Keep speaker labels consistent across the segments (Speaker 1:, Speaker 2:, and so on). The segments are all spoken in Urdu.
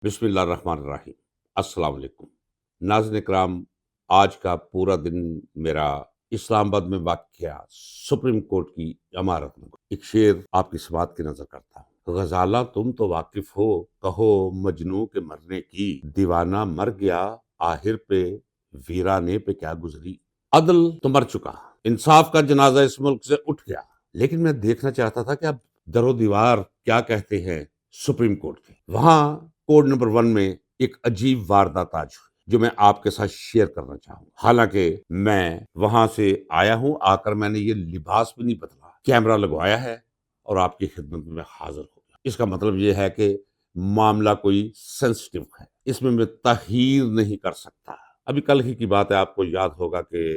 Speaker 1: بسم اللہ الرحمن الرحیم۔ السلام علیکم ناظرین اکرام، آج کا پورا دن میرا اسلام آباد میں واقع سپریم کورٹ کی عمارت میں ایک شعر آپ کی سماعت کی نظر کرتا ہوں۔ غزالہ تم تو واقف ہو، کہو مجنوں کے مرنے کی، دیوانہ مر گیا آخر پہ ویرانے پہ کیا گزری۔ عدل تو مر چکا، انصاف کا جنازہ اس ملک سے اٹھ گیا، لیکن میں دیکھنا چاہتا تھا کہ اب در و دیوار کیا کہتے ہیں سپریم کورٹ کے۔ وہاں کوڈ نمبر 1 میں ایک عجیب واردات آج ہوئی جو میں آپ کے ساتھ شیئر کرنا چاہوں۔ حالانکہ میں وہاں سے آیا ہوں، آ کر میں نے یہ لباس بھی نہیں بدلا، کیمرہ لگوایا ہے اور آپ کی خدمت میں حاضر ہو گیا۔ اس کا مطلب یہ ہے کہ معاملہ کوئی سینسٹیو ہے، اس میں تغیر نہیں کر سکتا۔ ابھی کل ہی کی بات ہے، آپ کو یاد ہوگا کہ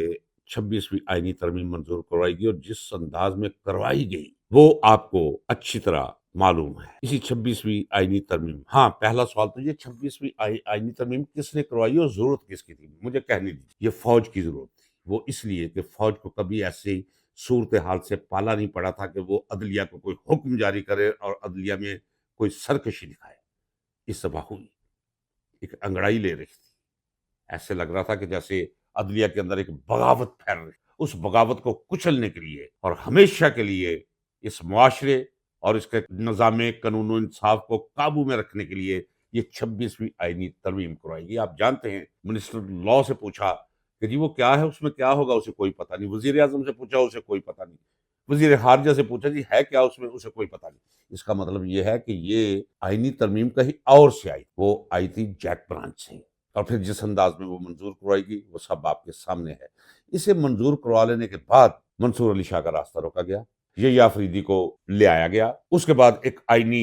Speaker 1: 26ویں آئینی ترمیم منظور کروائی گئی، اور جس انداز میں کروائی گئی وہ آپ کو اچھی طرح معلوم ہے۔ اسی 26ویں آئینی ترمیم، ہاں پہلا سوال تو یہ 26ویں آئینی ترمیم کس نے کروائی اور ضرورت کس کی تھی؟ مجھے کہنے دیجیے۔ یہ فوج کی ضرورت تھی، وہ اس لیے کہ فوج کو کبھی ایسی صورتحال سے پالا نہیں پڑا تھا کہ وہ عدلیہ کو کوئی حکم جاری کرے اور عدلیہ میں کوئی سرکشی دکھائے۔ اس دفعہ ہوئی، ایک انگڑائی لے رہی تھی، ایسے لگ رہا تھا کہ جیسے عدلیہ کے اندر ایک بغاوت پھیل رہی، اس بغاوت کو کچلنے کے لیے اور ہمیشہ کے لیے اس معاشرے اور اس کے نظام قانون و انصاف کو قابو میں رکھنے کے لیے یہ 26ویں آئینی ترمیم کروائی گئی۔ آپ جانتے ہیں، منسٹر لا سے پوچھا کہ جی وہ کیا ہے، اس میں کیا ہوگا، اسے کوئی پتہ نہیں۔ وزیر اعظم سے پوچھا، اسے کوئی پتہ نہیں۔ وزیر خارجہ سے پوچھا، جی ہے کیا اس میں، اسے کوئی پتہ نہیں۔ اس کا مطلب یہ ہے کہ یہ آئینی ترمیم کہیں اور سے آئی، وہ آئی تھی جیک برانچ سے، اور پھر جس انداز میں وہ منظور کروائی گئی وہ سب آپ کے سامنے ہے۔ اسے منظور کروا لینے کے بعد منصور علی شاہ کا راستہ روکا گیا، یہ آفریدی کو لے آیا گیا، اس کے بعد ایک آئینی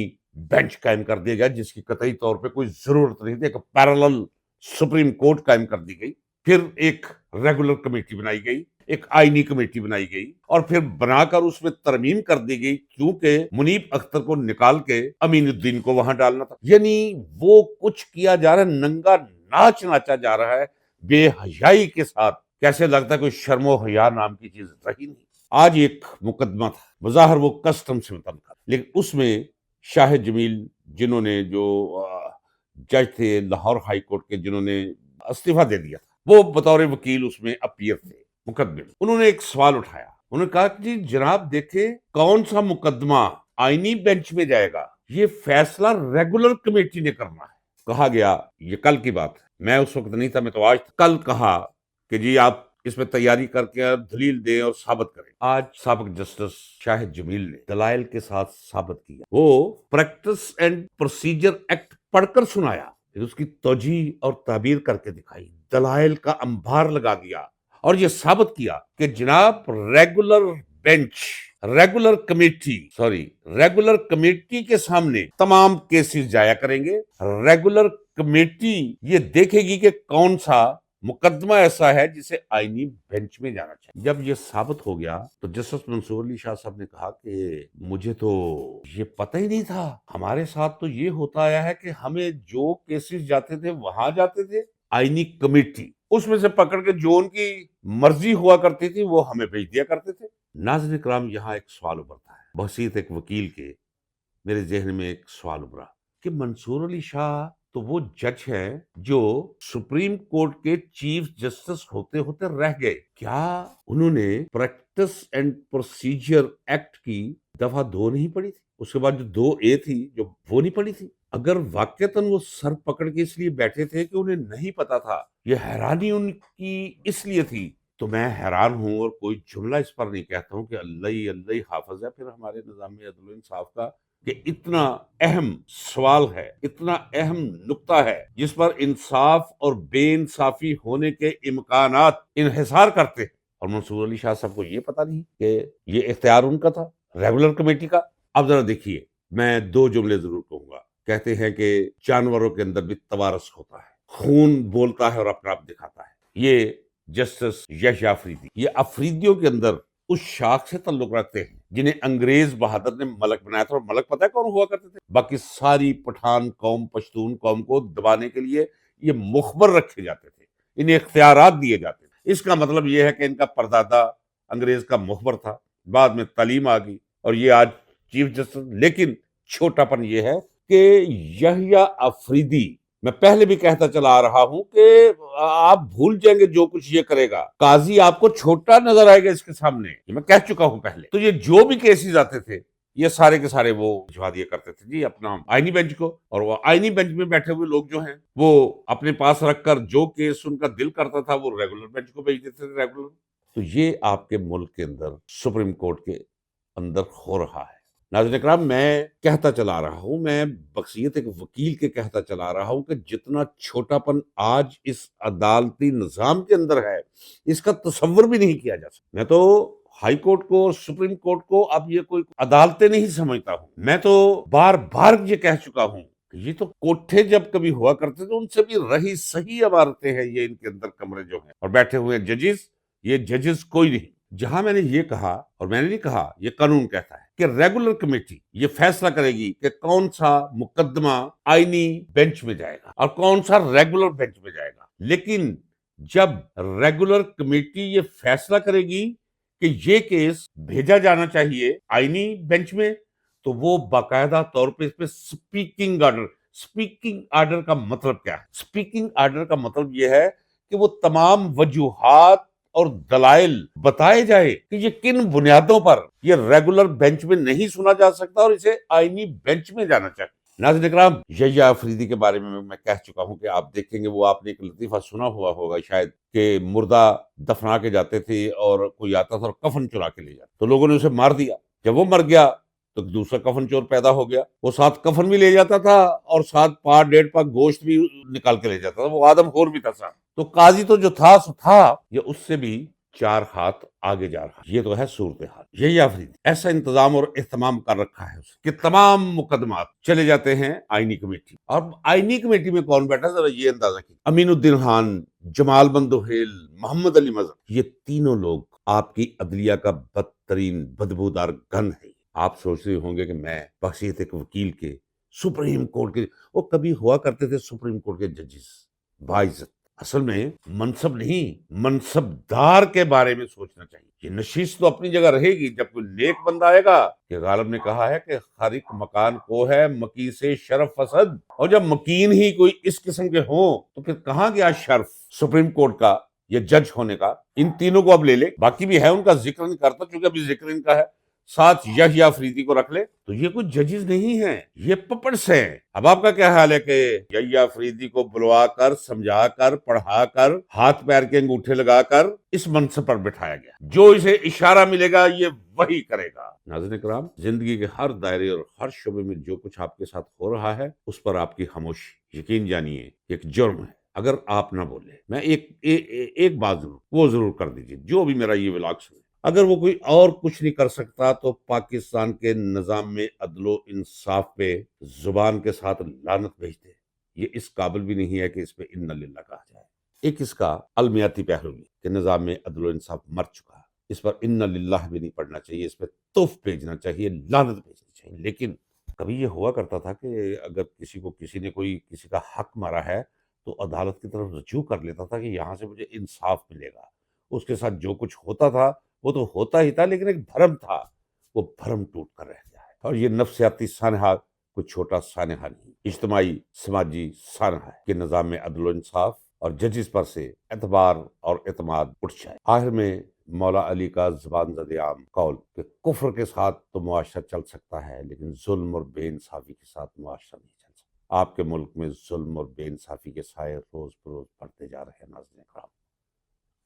Speaker 1: بینچ قائم کر دیا گیا جس کی قطعی طور پہ کوئی ضرورت نہیں تھی، ایک پیرالل سپریم کورٹ قائم کر دی گئی، پھر ایک ریگولر کمیٹی بنائی گئی، ایک آئینی کمیٹی بنائی گئی، اور پھر بنا کر اس میں ترمیم کر دی گئی، کیونکہ منیب اختر کو نکال کے امین الدین کو وہاں ڈالنا تھا۔ یعنی وہ کچھ کیا جا رہا ہے، ننگا ناچ ناچا جا رہا ہے بے حیائی کے ساتھ، کیسے لگتا ہے کوئی شرم و حیا نام کی چیز رہی نہیں۔ آج ایک مقدمہ تھا، بظاہر وہ کسٹم سے متعلق، لیکن اس میں شاہ جمیل جنہوں نے جو جج تھے لاہور ہائی کورٹ کے، جنہوں نے استعفیٰ دے دیا تھا، وہ بطور وکیل اس میں اپیئر تھے مقدمے میں۔ انہوں نے ایک سوال اٹھایا، انہوں نے کہا کہ جی جناب دیکھیں، کون سا مقدمہ آئینی بینچ میں جائے گا، یہ فیصلہ ریگولر کمیٹی نے کرنا ہے۔ کہا گیا، یہ کل کی بات ہے، میں اس وقت نہیں تھا، میں تو آج کل کہا کہ جی آپ اس میں تیاری کر کے دلیل دیں اور ثابت کریں۔ آج سابق جسٹس شاہ جمیل نے دلائل کے ساتھ ثابت کیا، وہ پریکٹس اینڈ پروسیجر ایکٹ پڑھ کر سنایا، اس کی توجیہ اور تعبیر کر کے دکھائی، دلائل کا انبار لگا دیا، اور یہ ثابت کیا کہ جناب ریگولر کمیٹی کے سامنے تمام کیسز جایا کریں گے۔ ریگولر کمیٹی یہ دیکھے گی کہ کون سا مقدمہ ایسا ہے جسے آئینی بینچ میں جانا چاہیے۔ جب یہ ثابت ہو گیا تو جسٹس منصور علی شاہ صاحب نے کہا کہ مجھے تو یہ پتہ ہی نہیں تھا، ہمارے ساتھ تو یہ ہوتا آیا ہے کہ ہمیں جو کیسز جاتے تھے وہاں جاتے تھے، آئینی کمیٹی اس میں سے پکڑ کے جو ان کی مرضی ہوا کرتی تھی وہ ہمیں بھیج دیا کرتے تھے۔ ناظرین کرام، یہاں ایک سوال ابھرتا ہے، بحیثیت ایک وکیل کے میرے ذہن میں ایک سوال ابھرا کہ منصور علی شاہ تو وہ جج ہے جو سپریم کورٹ کے چیف جسٹس ہوتے ہوتے رہ گئے، کیا انہوں نے پریکٹس اینڈ پروسیجر ایکٹ کی دفعہ 2 نہیں پڑھی تھی؟ اس کے بعد جو 2A تھی جو وہ نہیں پڑھی تھی؟ اگر واقعتاً وہ سر پکڑ کے اس لیے بیٹھے تھے کہ انہیں نہیں پتا تھا، یہ حیرانی ان کی اس لیے تھی، تو میں حیران ہوں اور کوئی جملہ اس پر نہیں کہتا ہوں کہ اللہ حافظ ہے پھر ہمارے نظام عدل و انصاف کا، کہ اتنا اہم سوال ہے، اتنا اہم نقطہ ہے جس پر انصاف اور بے انصافی ہونے کے امکانات انحصار کرتے ہیں، اور منصور علی شاہ صاحب کو یہ پتا نہیں کہ یہ اختیار ان کا تھا ریگولر کمیٹی کا۔ اب ذرا دیکھیے، میں 2 جملے ضرور کہوں گا۔ کہتے ہیں کہ جانوروں کے اندر بھی توارث ہوتا ہے، خون بولتا ہے اور اپنا آپ دکھاتا ہے۔ یہ جسٹس یحییٰ آفریدی، یہ افریدیوں کے اندر اس شاخ سے تعلق رکھتے ہیں جنہیں انگریز بہادر نے ملک بنایا تھا، اور ملک پتہ ہے کون ہوا کرتے تھے؟ باقی ساری پٹھان قوم، پشتون قوم کو دبانے کے لیے یہ مخبر رکھے جاتے تھے، انہیں اختیارات دیے جاتے تھے۔ اس کا مطلب یہ ہے کہ ان کا پردادا انگریز کا مخبر تھا، بعد میں تعلیم آ گئی اور یہ آج چیف جسٹس۔ لیکن چھوٹا پن یہ ہے کہ یحییٰ آفریدی، میں پہلے بھی کہتا چلا آ رہا ہوں کہ آپ بھول جائیں گے جو کچھ یہ کرے گا، قاضی آپ کو چھوٹا نظر آئے گا اس کے سامنے، یہ میں کہہ چکا ہوں پہلے۔ تو یہ جو بھی کیسز آتے تھے یہ سارے کے سارے وہ بھجوا دیا کرتے تھے جی اپنا آئینی بینچ کو، اور وہ آئینی بینچ میں بیٹھے ہوئے لوگ جو ہیں وہ اپنے پاس رکھ کر جو کیس ان کا دل کرتا تھا وہ ریگولر بینچ کو بھیج دیتے تھے، ریگولر۔ تو یہ آپ کے ملک کے اندر سپریم کورٹ کے اندر ہو رہا ہے۔ ناظرین اکرام، میں کہتا چلا رہا ہوں، میں بخصیت ایک وکیل کے کہتا چلا رہا ہوں کہ جتنا چھوٹا پن آج اس عدالتی نظام کے اندر ہے اس کا تصور بھی نہیں کیا جا سکتا۔ میں تو ہائی کورٹ کو اور سپریم کورٹ کو اب یہ کوئی عدالتیں نہیں سمجھتا ہوں، میں تو بار بار یہ کہہ چکا ہوں کہ یہ تو کوٹھے جب کبھی ہوا کرتے تو ان سے بھی رہی صحیح عمارتیں ہیں یہ، ان کے اندر کمرے جو ہیں اور بیٹھے ہوئے ہیں ججز، یہ ججز کوئی نہیں۔ جہاں میں نے یہ کہا، اور میں نے نہیں کہا، یہ قانون کہتا ہے کہ ریگولر کمیٹی یہ فیصلہ کرے گی کہ کون سا مقدمہ آئینی بینچ میں جائے گا اور کون سا ریگولر بینچ میں جائے گا، لیکن جب ریگولر کمیٹی یہ فیصلہ کرے گی کہ یہ کیس بھیجا جانا چاہیے آئینی بینچ میں، تو وہ باقاعدہ طور پہ اس پہ سپیکنگ آرڈر، سپیکنگ آرڈر کا مطلب کیا ہے؟ سپیکنگ آرڈر کا مطلب یہ ہے کہ وہ تمام وجوہات اور دلائل بتائے جائے کہ یہ کن بنیادوں پر یہ ریگولر بینچ میں نہیں سنا جا سکتا اور اسے آئینی بینچ میں جانا چاہیے۔ ناظرین اکرام، یحییٰ آفریدی کے بارے میں کہہ چکا ہوں کہ آپ دیکھیں گے، وہ آپ نے ایک لطیفہ سنا ہوا ہوگا شاید، کہ مردہ دفنا کے جاتے تھے اور کوئی آتا تھا اور کفن چرا کے لے جاتا، تو لوگوں نے اسے مار دیا، جب وہ مر گیا تو دوسرا کفن چور پیدا ہو گیا، وہ ساتھ کفن بھی لے جاتا تھا اور ساتھ پا ڈیڑھ پا گوشت بھی نکال کے لے جاتا تھا، وہ آدم خور بھی تھا ساتھ۔ تو قاضی تو جو تھا سو تھا، یہ اس سے بھی 4 ہاتھ آگے جا رہا۔ یہ تو ہے صورتحال۔ یحییٰ آفریدی ایسا انتظام اور اہتمام کر رکھا ہے اس کہ تمام مقدمات چلے جاتے ہیں آئینی کمیٹی، اور آئینی کمیٹی میں کون بیٹھا ذرا یہ اندازہ کیجیے، امین الدین خان، جمال بندوہیل، محمد علی مظہر، یہ تینوں لوگ آپ کی عدلیہ کا بدترین بدبودار گن ہے۔ آپ سوچ رہے ہوں گے کہ میں بخصیت ایک وکیل کے، سپریم کورٹ کے، وہ کبھی ہوا کرتے تھے سپریم کورٹ کے ججز باعزت، اصل میں منصب نہیں، منصبدار کے بارے میں سوچنا چاہیے۔ یہ نشست تو اپنی جگہ رہے گی جب کوئی نیک بندہ آئے گا، کہ غالب نے کہا ہے کہ ہر ایک مکان کو ہے مکی سے شرف فسد، اور جب مکین ہی کوئی اس قسم کے ہوں تو پھر کہاں گیا شرف سپریم کورٹ کا یا جج ہونے کا؟ ان تینوں کو اب لے لے، باقی بھی ہے ان کا ذکر نہیں کرتا چونکہ ابھی ذکر ان کا ہے، ساتھ یحییٰ آفریدی کو رکھ لے، تو یہ کوئی ججز نہیں ہیں، یہ پپٹس ہیں۔ اب آپ کا کیا حال ہے کہ یحییٰ آفریدی کو بلوا کر، سمجھا کر، پڑھا کر، ہاتھ پیر کے انگوٹھے لگا کر اس منصب پر بٹھایا گیا، جو اسے اشارہ ملے گا یہ وہی کرے گا۔ ناظرین کرام، زندگی کے ہر دائرے اور ہر شعبے میں جو کچھ آپ کے ساتھ ہو رہا ہے اس پر آپ کی خاموشی، یقین جانیے، ایک جرم ہے اگر آپ نہ بولے۔ میں ایک بات ضرور کر دیجیے، جو بھی میرا یہ ولاگ سنے، اگر وہ کوئی اور کچھ نہیں کر سکتا تو پاکستان کے نظام میں عدل و انصاف پہ زبان کے ساتھ لعنت بھیج دے، یہ اس قابل بھی نہیں ہے کہ اس پہ انا للہ کہا جائے۔ ایک اس کا علمیاتی پہلو بھی کہ نظام میں عدل و انصاف مر چکا ہے، اس پر انا للہ بھی نہیں پڑھنا چاہیے، اس پہ توف بھیجنا چاہیے، لعنت بھیجنی چاہیے۔ لیکن کبھی یہ ہوا کرتا تھا کہ اگر کسی نے کسی کا حق مارا ہے تو عدالت کی طرف رجوع کر لیتا تھا کہ یہاں سے مجھے انصاف ملے گا، اس کے ساتھ جو کچھ ہوتا تھا وہ تو ہوتا ہی تھا، لیکن ایک بھرم تھا، وہ بھرم ٹوٹ کر رہ گیا ہے۔ اور یہ نفسیاتی سانحہ کوئی چھوٹا سانحہ نہیں، اجتماعی سماجی سانحہ ہے کہ نظام میں عدل و انصاف اور ججز پر سے اعتبار اور اعتماد اٹھ جائے۔ آخر میں مولا علی کا زبان زد عام قول کہ کفر کے ساتھ تو معاشرہ چل سکتا ہے لیکن ظلم اور بے انصافی کے ساتھ معاشرہ نہیں چل سکتا۔ آپ کے ملک میں ظلم اور بے انصافی کے سائے روز بروز بڑھتے جا رہے ہیں۔ ناظرین کرام،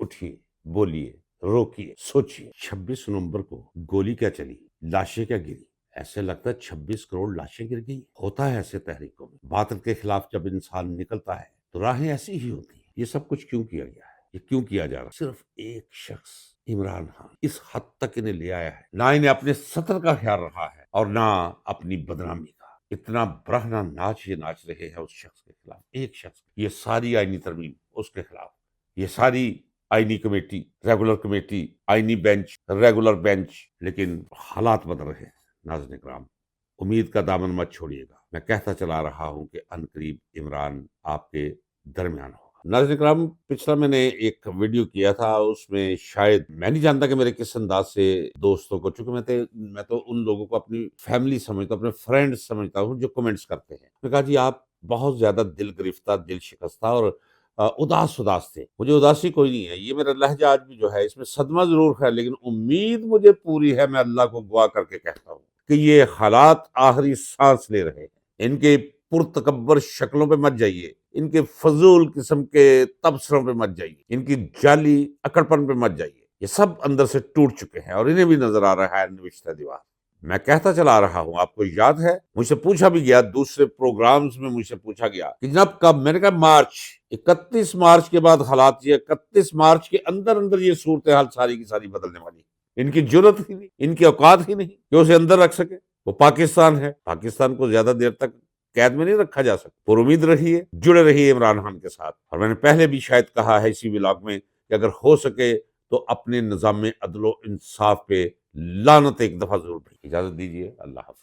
Speaker 1: اٹھیے، بولیے، روکیے، سوچیے۔ 26 نومبر کو گولی کیا چلی، لاشیں کیا گری، ایسے لگتا ہے 26 کروڑ لاشیں گر گئی۔ ہوتا ہے ایسے تحریکوں میں، باطل کے خلاف جب انسان نکلتا ہے تو راہیں ایسی ہی ہوتی ہیں۔ یہ سب کچھ کیوں کیا گیا ہے، یہ کیوں کیا جا رہا ہے؟ صرف ایک شخص عمران خان اس حد تک انہیں لے آیا ہے، نہ انہیں اپنے سطر کا خیال رہا ہے اور نہ اپنی بدنامی کا۔ اتنا برہنہ ناچ یہ ناچ رہے ہیں اس شخص کے خلاف، ایک شخص، یہ ساری آئینی ترمیم اس کے خلاف، یہ ساری آئینی کمیٹی، ریگولر کمیٹی، آئینی بینچ، ریگولر بینچ، لیکن حالات بدل رہے ہیں۔ ناظرین کرام، امید کا دامن مت چھوڑیے گا، میں کہتا چلا رہا ہوں کہ عنقریب عمران آپ کے درمیان ہوگا۔ ناظرین کرام، پچھلا میں نے ایک ویڈیو کیا تھا، اس میں شاید میں نہیں جانتا کہ میرے کس انداز سے دوستوں کو، چونکہ میں تو ان لوگوں کو اپنی فیملی سمجھتا ہوں، اپنے فرینڈ سمجھتا ہوں جو کمنٹس کرتے ہیں. میں نے کہا جی آپ بہت زیادہ دل گرفتہ، دل شکستہ اور اداس تھے. مجھے اداسی کوئی نہیں ہے، یہ میرا لہجہ آج بھی جو ہے اس میں صدمہ ضرور ہے، لیکن امید مجھے پوری ہے. میں اللہ کو دعا کر کے کہتا ہوں کہ یہ حالات آخری سانس لے رہے ہیں. ان کے پرتکبر شکلوں پہ مت جائیے، ان کے فضول قسم کے تبصروں پہ مت جائیے، ان کی جعلی اکڑپن پہ مت جائیے. یہ سب اندر سے ٹوٹ چکے ہیں اور انہیں بھی نظر آ رہا ہے نوشتہ دیوار. میں کہتا چلا رہا ہوں، آپ کو یاد ہے مجھ سے پوچھا بھی گیا، دوسرے پروگرامز میں مجھ سے پوچھا گیا کہ جناب کب. میں نے کہا مارچ، 31 مارچ کے بعد حالات، یہ 31 مارچ کے اندر یہ صورتحال ساری کی ساری بدلنے والی. ان کی جرت ہی نہیں، ان کی اوقات ہی نہیں کہ اسے اندر رکھ سکے. وہ پاکستان ہے، پاکستان کو زیادہ دیر تک قید میں نہیں رکھا جا سکتا. پر امید رہیے، جڑے رہیے عمران خان کے ساتھ. اور میں نے پہلے بھی شاید کہا ہے اسی ولاگ میں کہ اگر ہو سکے تو اپنے نظام عدل و انصاف پہ لعنت ایک دفعہ ضرور بھیجیے. اجازت دیجیے، اللہ حافظ.